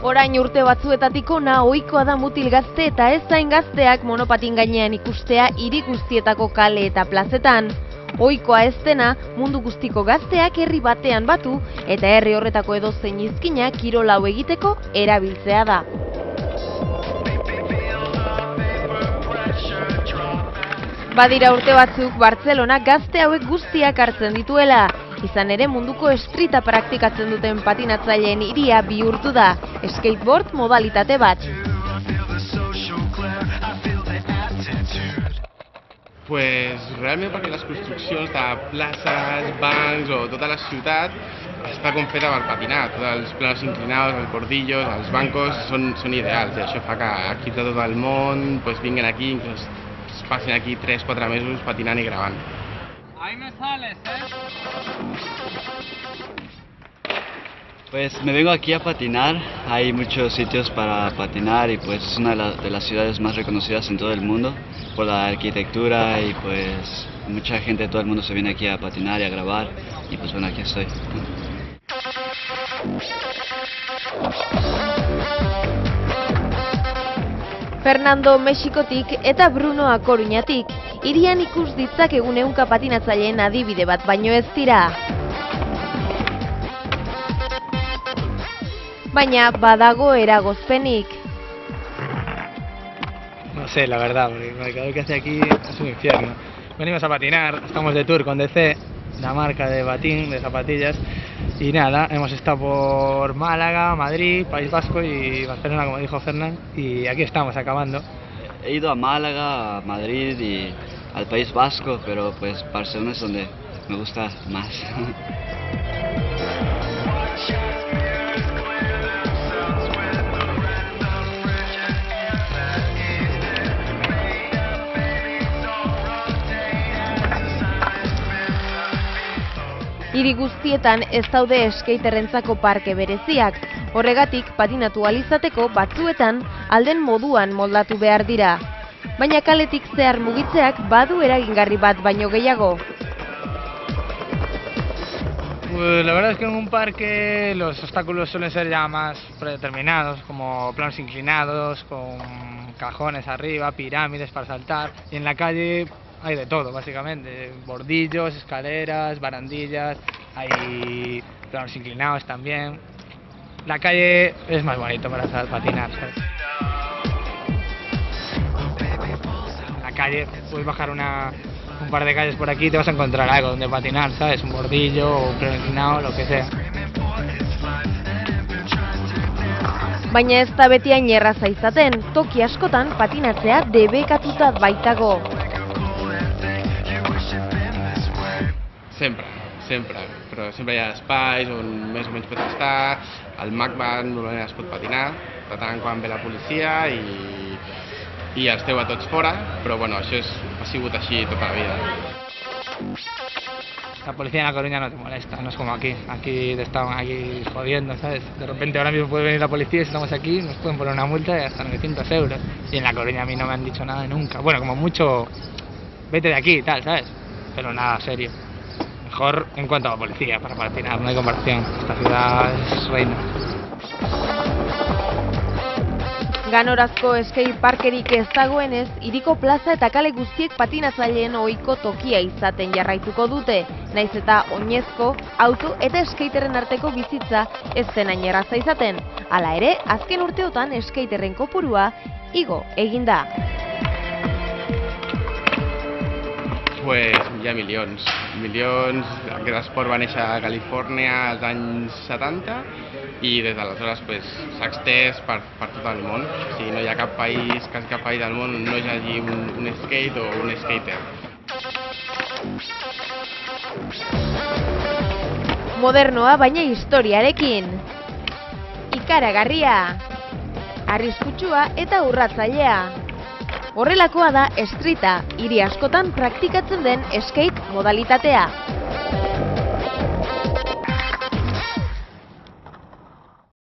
Orain urte batzuetatik hona ohikoa da mutil gazte eta ez zain gazteak monopatin gainean ikustea hiri guztietako kale eta plazetan. Ohikoa ez dena mundu guztiko gazteak herri batean batu eta herri horretako edozein izkina kirol hau egiteko erabiltzea da. Badira urte batzuk Bartzelona gazte hauek guztiak hartzen dituela. Izan ere munduko streeta praktikatzen duten patinatzaileen hiria bihurtu da, skateboard modalitate bat. Pues realment perquè les construccions de places, bancs o tota la ciutat està com feta per patinar. Tots els planos inclinados, els bordillos, els bancos són ideals i això fa que equips de tot el món pues, vinguin aquí, inclús passen aquí 3-4 mesos patinant i gravant. Ahí me sales, Pues me vengo aquí a patinar, hay muchos sitios para patinar y pues es una de las ciudades más reconocidas en todo el mundo por la arquitectura y pues mucha gente de todo el mundo se viene aquí a patinar y a grabar y pues bueno, aquí estoy. Fernando Mexikotik eta Bruno A Coruñatik, hirian ikus ditzakegun ehunka patinatzaileen adibide bat baino ez dira. Baina badago eragozpenik. No sé, la verdad, porque el calor que hace aquí es un infierno. Venimos a patinar, estamos de tour con DC, la marca de patín, de zapatillas. Y nada, hemos estado por Málaga, Madrid, País Vasco y Barcelona, como dijo Fernán, y aquí estamos acabando. He ido a Málaga, a Madrid y al País Vasco, pero pues Barcelona es donde me gusta más. Hiri guztietan ez daude skaterrentzako parke bereziak, horregatik patinatu ahal izateko batzuetan alden moduan moldatu behar dira. Baina kaletik zehar mugitzeak badu eragingarri bat baino gehiago. Pues la verdad es que en un parque los obstáculos suelen ser ya más predeterminados, como planos inclinados, con cajones arriba, pirámides para saltar, y en la calle hay de todo, básicamente, bordillos, escaleras, barandillas, hay planos inclinados también. La calle es más bonito para patinar, ¿sabes? En la calle puedes bajar un par de calles por aquí y te vas a encontrar algo donde patinar, ¿sabes? Un bordillo o un plano inclinado, lo que sea. Baina ez da beti hain erraza izaten, toki askotan patinatzea debekatuta baitago. Sempre, però sempre hi ha espais on més o menys pots estar, al MACBA normalment es pot patinar, de tant en quan ve la policia i els treu a tots fora, però bueno, això ha sigut així tota la vida. La policía en La Coruña no te molesta, no es como aquí te estaban aquí jodiendo, ¿sabes? De repente ahora mismo puede venir la policía y si estamos aquí nos pueden poner una multa de hasta 900 euros. Y en La Coruña a mí no me han dicho nada nunca, bueno, como mucho, vete de aquí y tal, ¿sabes? Pero nada serio. Mejor en cuanto a la policía, para patinar, no hay comparación. Esta ciudad es reina. Ganorazko skateparkerik ez dagoenez, hiriko plaza eta kale guztiek patinatzaileen ohiko tokia izaten jarraituko dute, naiz eta oinezko, auto eta skaterren arteko bizitza ez den hain erraza izaten. Hala ere, azken urteotan skaterren kopurua igo egin da. Pues hi ha milions. Aquest esport va néixer a Califòrnia als anys 70 i des d'aleshores s'ha extès per tot el món. O sigui, no hi ha quasi cap país del món on no hi hagi un skate o un skater. Modernoa baina historiarekin. Ikaragarria, arriskutsua eta urratzailea. Horrelakoa da streeta, hiri askotan praktikatzen den skate modalitatea.